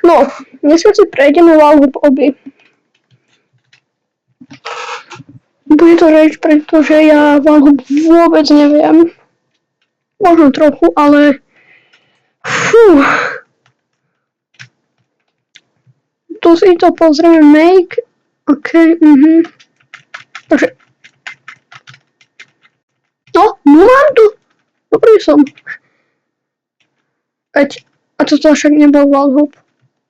No, dneska si prejdeme Valhub oby. Bude to reč, pretože ja Valhub vôbec neviem. Možno trochu, ale... Tu si to pozrieme, make... OK, Takže... No, mám tu! Dobrý som. Veď, a toto však nebol Valhub.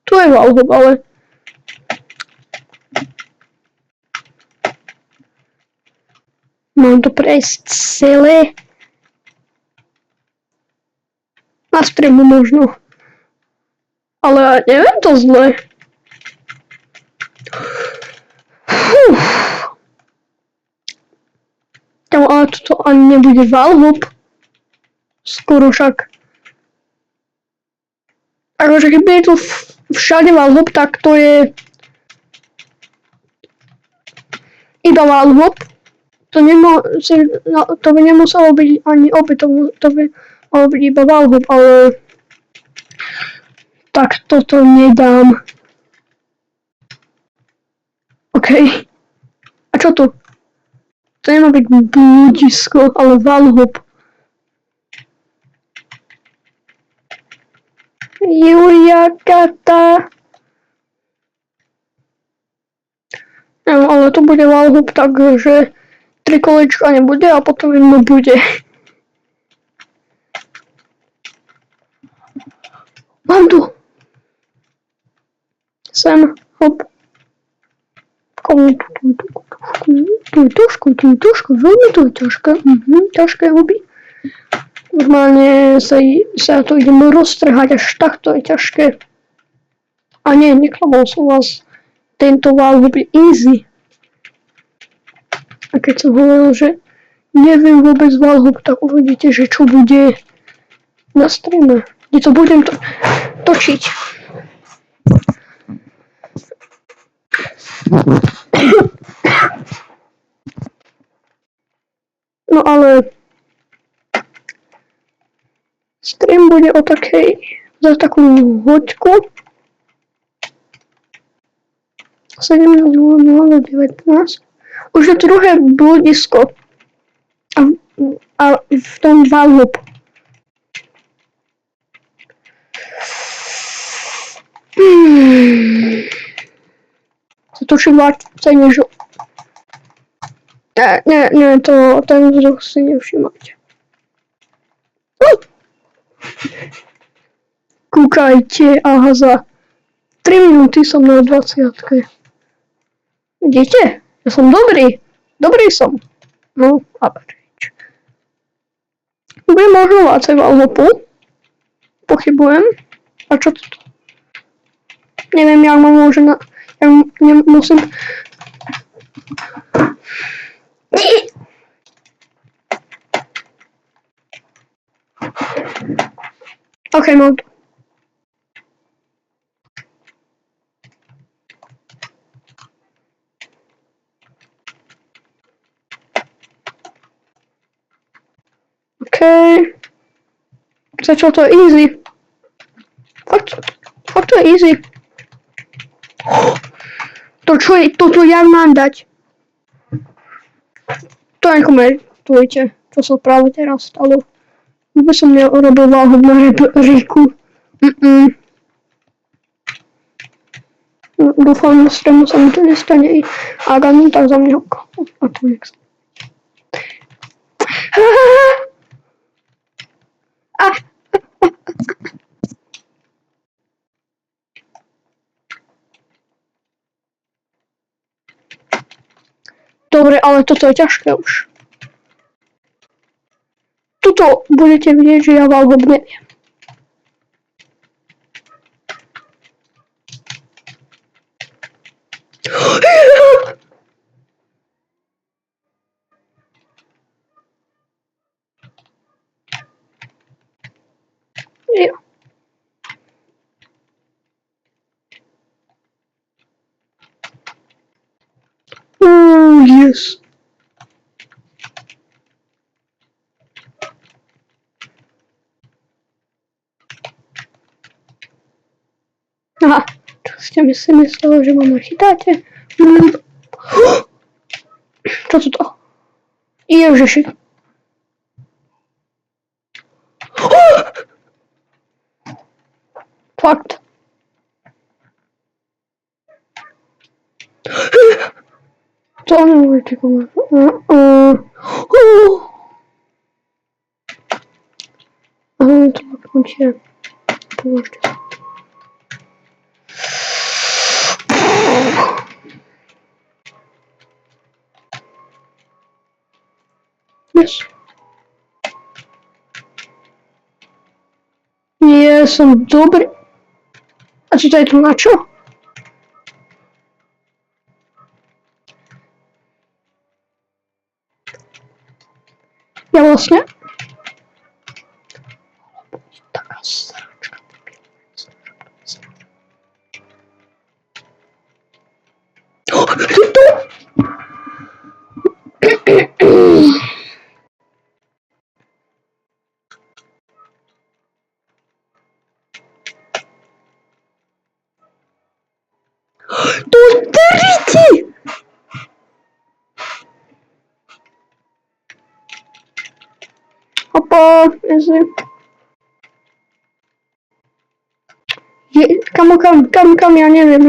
Tu je Valhub, ale... Mám to prejsť celé. Na streamu možno. Ale neviem to zle. Ale toto ani nebude Valhub. Skoro však. Akože keby je tu všade Valhub, tak to je... iba Valhub. To by nemuselo byť ani opätovne, to by malo byť iba Valhub, ale... Tak toto nedám. OK. A čo tu? To nemá byť bludisko, ale Valhub. Julia Kata. No, ale tu bude Valhub, takže 3 kolečka nebude a potom jedno bude. Mám tu. Sem, hop. Tušku, veľmi to je ťažké. Ťažké huby. Normálne sa to idem roztrhať, až takto je ťažké. A nie, neklamal som vás. Tento Valhub je easy. A keď som hovoril, že neviem vôbec Valhub, tak uvidíte, že čo bude na streame. Kde to budem točiť. No ale stream bude o takej, za takú hoďku. 17:00:19. Už je druhé bludisko. A v tom Valhub. To už viacej než... Nie, ten vzduch si nevšimajte. Kúkajte, aha, za 3 minúty som na 20. Vidíte? Ja som dobrý. Dobrý som. No, average. Budem možno viacej Valhubu. Pochybujem. A čo to? Neviem, jak ma môže na... Ja musím... OK, mám to. OK. Začal to easy. Fakt to je easy. To čo je, toto jak mám dať? To nekomentujte, čo sa práve teraz stalo. Vôbec som neurobil Valhub na rebríku. Dúfam, že streamu sa mi to nestane. Ak áno, tak za mňa a to nech sa. Dobre, ale toto je ťažké už. Tuto budete vidieť, že ja Valhub neviem. Ja. Yes. Aha, čo ste mi si mysleli, že ma nachytáte? Čo to? Ježiši. Fakt. To nemôžete komu. To poknutie. Pomôžte. Yes. Nie som dobrý. A čo to je tu na čo? Ja vlastne... Taká sračka. To driti! Opa, easy. Kam, ja neviem.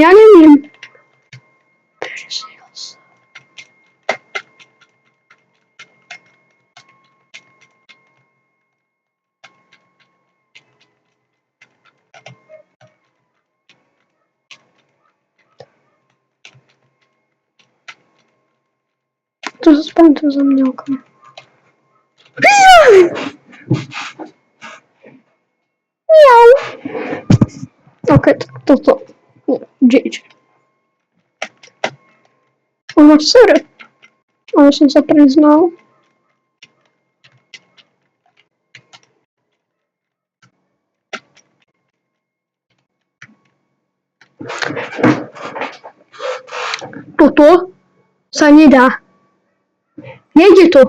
To zaspoň to za mňa okno. Miau. Ok, tak toto. GG. Ono sere. Ale som sa priznal. Toto sa nedá. Nejde to.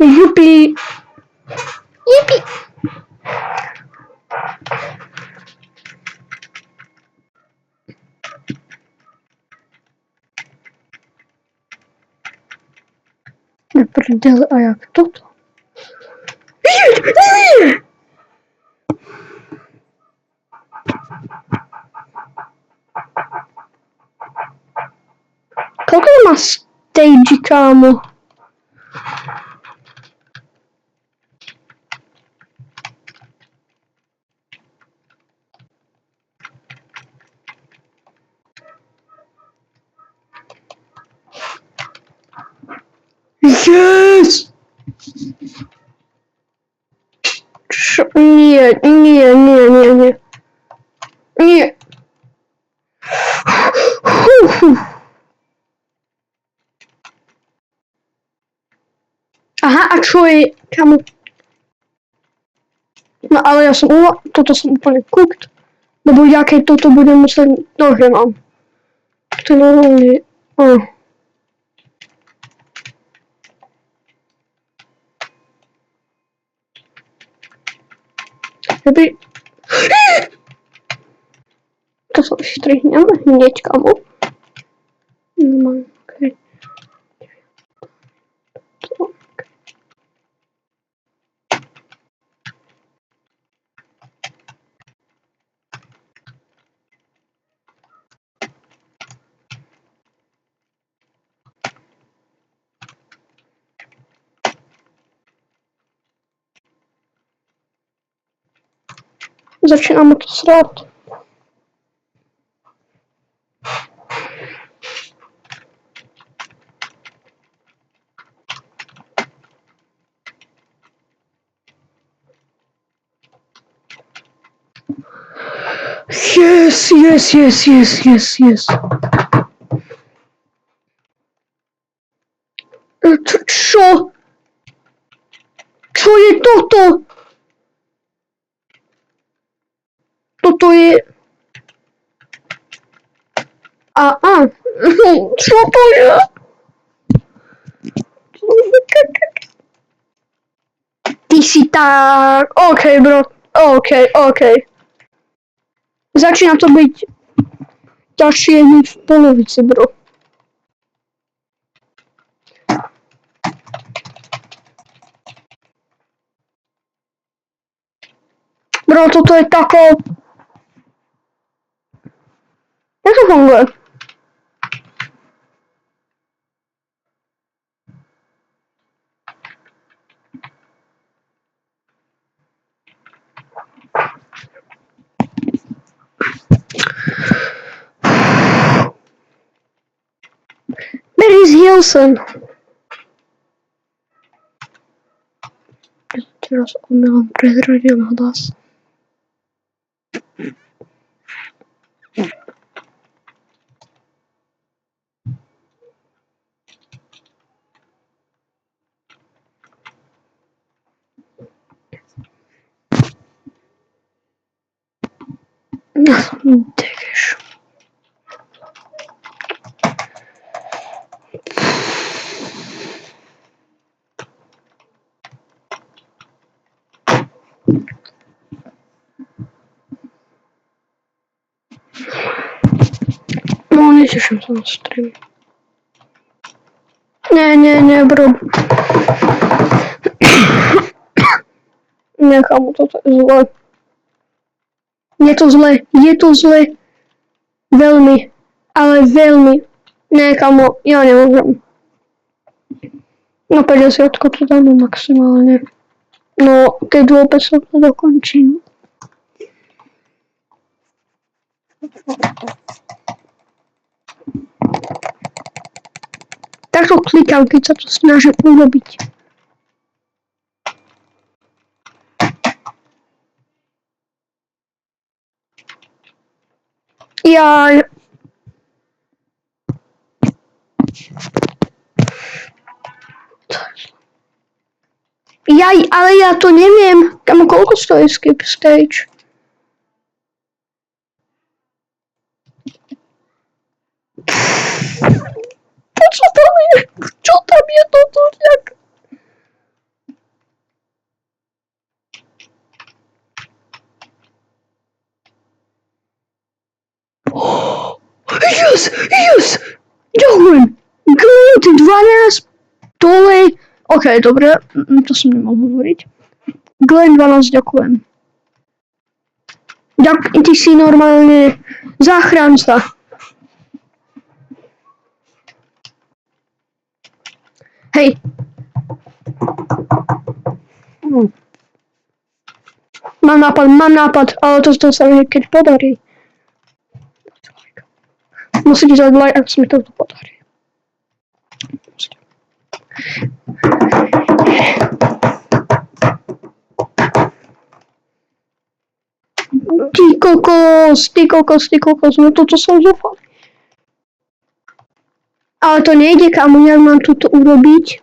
Jupi. Jupi. Na prdele, a jak toto? Koľko má stage, kámo? Yes! Čo? Nie. Nie. Aha, a čo je, kámo? No ale ja som toto som úplne cooked, lebo ja keď toto budem musieť, že mám. To je normálne, Dobrý. To sa vyštrihnem hneď, kámo. Normálne, okej. Začína ma to srát. Yes. Čo? Čo je toto? Toto je... A. Co to je? Ty si tak... OK, bro. OK. Začína to byť ťažšie než v polovici, bro. Bro, toto je tako... Jak to funguje? Barry Hilson. Teraz omylom prezradil hlas. Degeš. No, neteším sa na stream. Nie, bro. Nechám, toto je zle. Je to zle. Veľmi. Ale veľmi. Ne, kamo, ja nemôžem. No 50 to dáme maximálne. No, keď vôbec sa to dokončím. Takto klikám, keď sa to snažím urobiť. Jaj. Jaj, ale ja to neviem. Kamo, koľko stojí skip stage? Čo tam je? Čo tam je toto? Jak? Yes! Ďakujem! Glint 12 dole. OK, dobre, to som nemal hovoriť. Glint 12, ďakujem. Ty si normálne záchranca. Hej. Mám nápad, ale to sa mi keď podarí. Musíte dať like, ak sa mi to podarí. Ty kokos, no toto som zúfal. Ale to nejde, kamo, jak mám toto urobiť?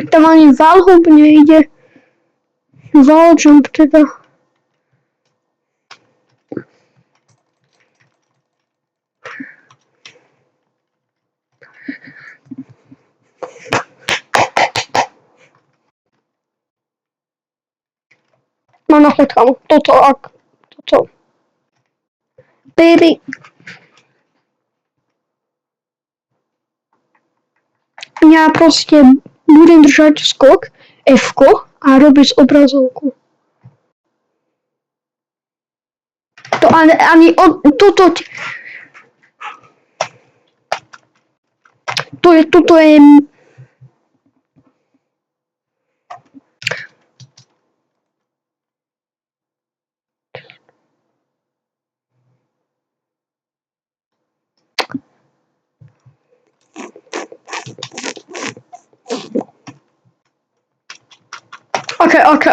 Tam ani wallhop nejde. Walljump teda. Mám nápad, kamo. Toto. Baby. Ja proste budem držať skok F-ko a robiť obrazovku. To ani toto toto je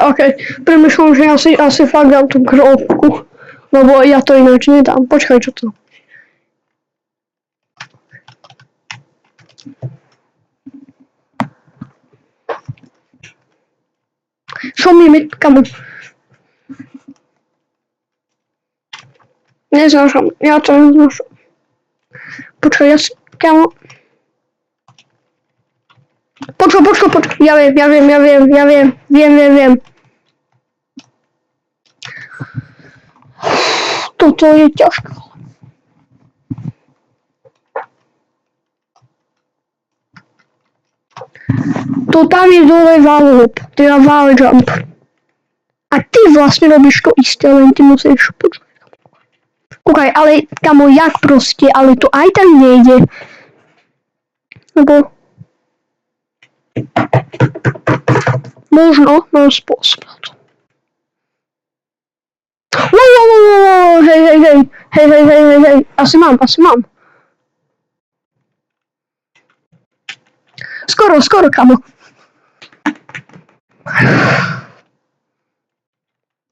OK. Premýšľam, že asi fakt dám tú kropku. Lebo ja to ináč nedám. Počkaj, čo to? Show me, kamo. Neznášam, ja to neznášam. Počkaj, kámo. Počkaj, ja viem. Toto je ťažké. To tam je dole wall hop, teda wall jump. A ty vlastne robíš to isté, len ty musíš počkať. Kúkaj, ale kamo, jak proste, ale to aj tak nejde. Lebo možno mám spôsob na to. Hej, asi mám. Skoro, kamo.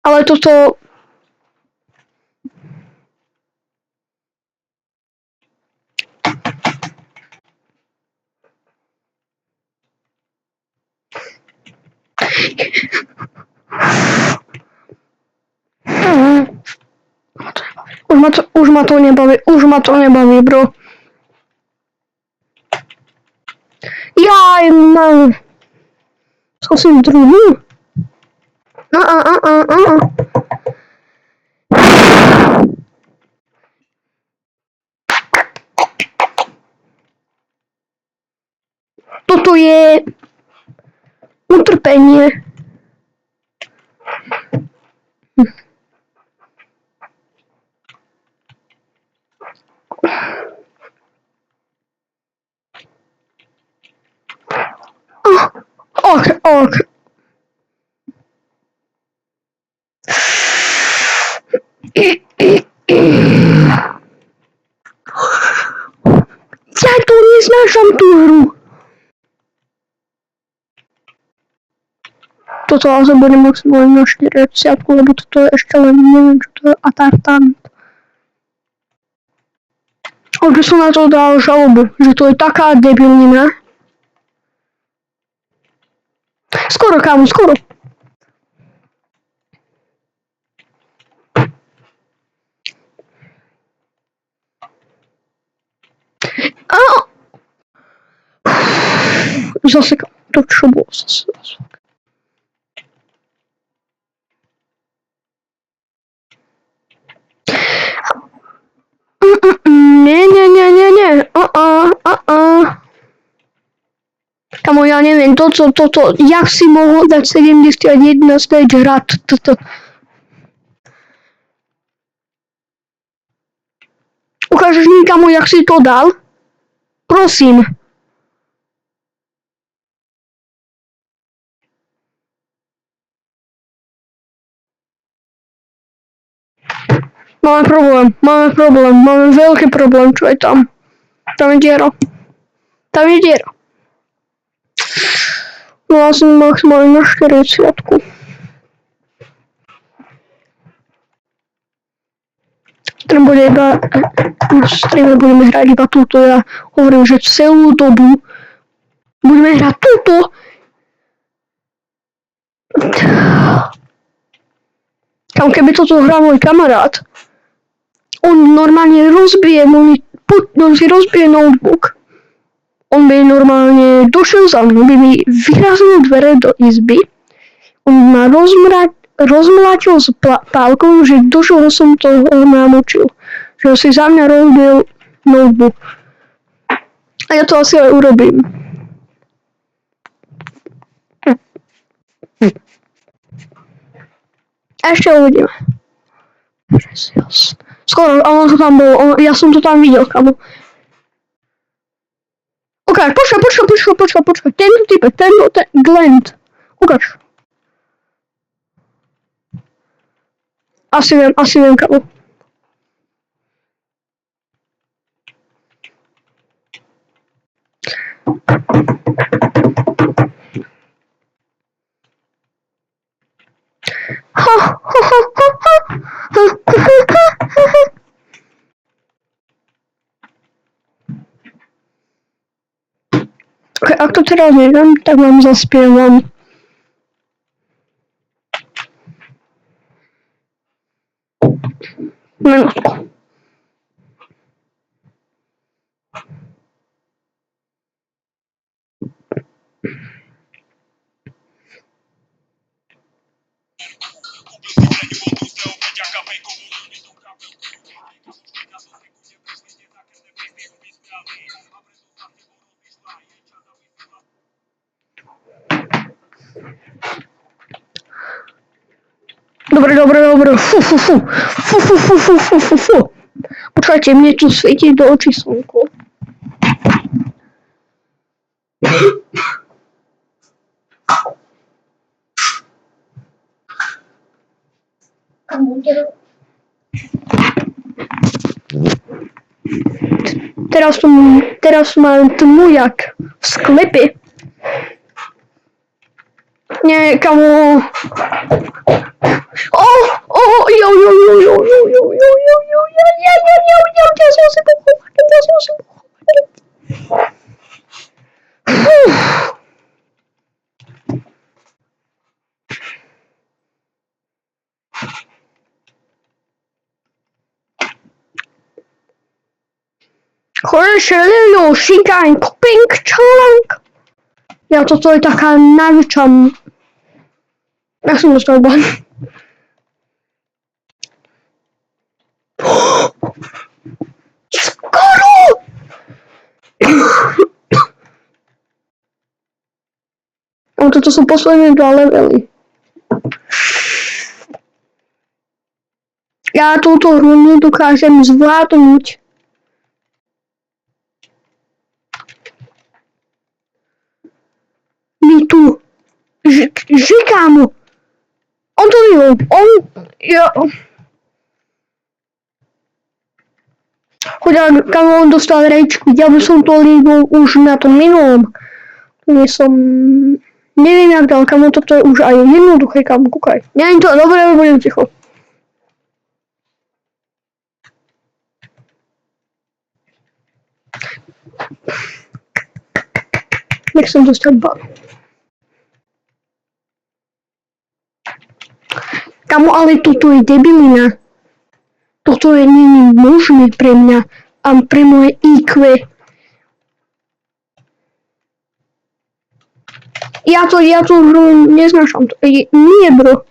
Ale toto... Už ma to nebaví, bro. Jaj, mám. Skúsim druhú. Toto je utrpenie. Ok. Ja tu neznášam tú hru. Toto asi bude maximálne na 40, lebo toto je ešte len neviem, čo to je Atartant. Že som na to dal žalobu, že to je taká debilnina. Skoro, kámo. Zase, to čo bolo zase. Nie. Kamo, ja neviem, toto, jak si mohol dať 71 stage hrať toto. Ukážeš mi, kamo, jak si to dal? Prosím. Máme problém, máme veľký problém, čo je tam. Tam je diera. No ja som maximálne na 40. Tam bude iba, na streame budeme hrať iba túto, ja hovorím, že celú dobu budeme hrať túto. Kam keby toto hral môj kamarát, on normálne rozbije notebook. On by normálne došiel za mnou, by mi vyrazil dvere do izby, on ma rozmlátil s pálkou, že do čoho som to namočil. Že si za mňa rozbil notebook. A ja to asi aj urobím. Ešte uvidíme. Skoro, on to tam bol, ja som to tam videl, kamo. Ukáž, počkaj, tento typek, ten Glent. Ukáž. Asi viem, kamo. Okay, ak to teraz neviem, tak vám zaspievam. Minútku. Dobre. Fú. Počkajte, mne tu svieti do očí slnko. Teraz mám tmu jak v sklepe. Nie, kamo. Horšelilo, šigaň, kopink, čalank. Ja, toto je taká najväčšia... Ja som dostal ban. Skoro! A toto sú posledné 2 levely. Ja túto hru nedokážem zvládnuť. My tu žikám. On to vyhol. Chudák, kam on dostal rejčku. Ja by som to líbol už na tom minulom. Nie som... Neviem jak dal, kamo, toto je už aj jednoduché, kamo, kúkaj. Nie je to dobré, budem ticho. Nech som dostal ban. Kamo, ale toto je debilina. Toto je není možné pre mňa a pre moje IQ. Ja to hru neznášam. Nie, bro.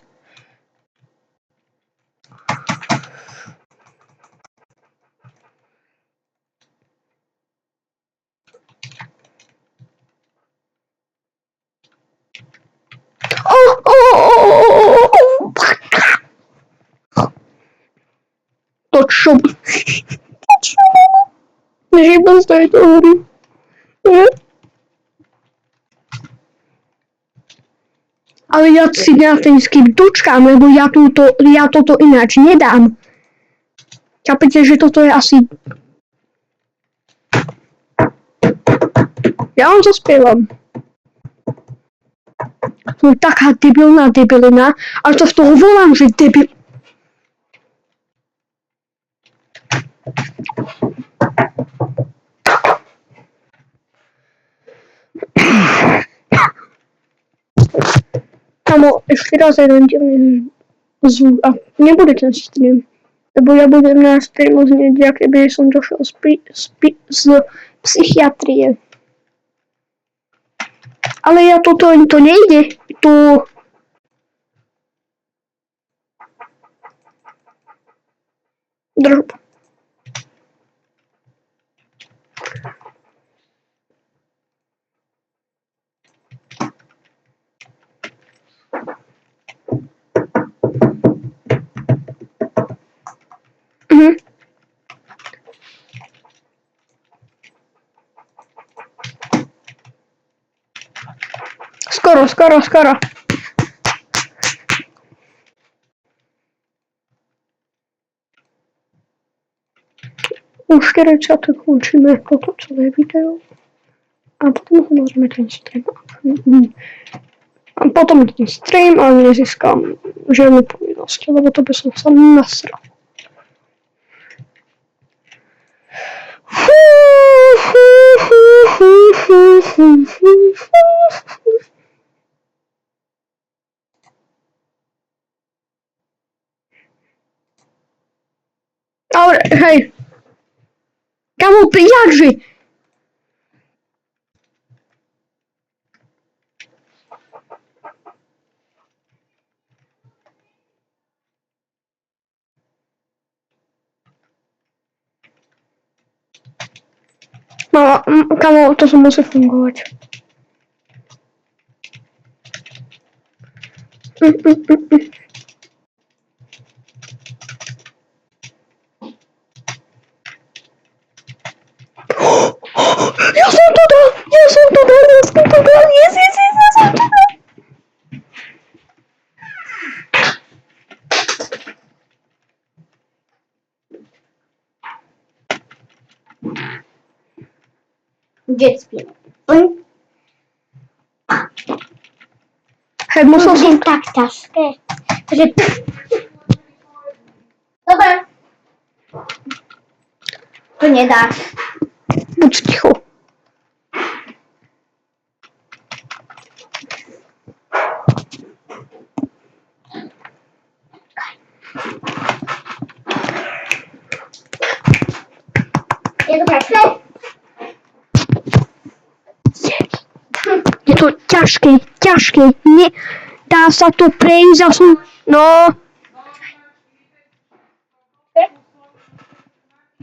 To čo? Nežíbam z tejto hry. Ale ja si na ten skip dočkám, lebo ja toto ináč nedám. Chápete, že toto je asi... Ja vám to spievam. To je taká debilná debilina, ale to z toho volám, že debil... Kamo, ešte raz jeden divný zvuk a nebude ten stream. Lebo ja budem na streamu znieť, jak keby som došiel z psychiatrie. Ale ja to nejde. To... Drb. Skoro. Už 40 končíme toto celé video. A potom môžeme ten stream. A potom ten stream, ale nezískam žiadne povinnosti, lebo to by som sa nasral. Ale hej. Kamo, jakže? No, kamo, to musí fungovať. Gdzie spimy? Hej, musel som... tak ťažké. Takže... Dobre. To nedáš. Buď ticho. Je to ťažké? Je to ťažké. Nie, dá sa to prejsť a som... No,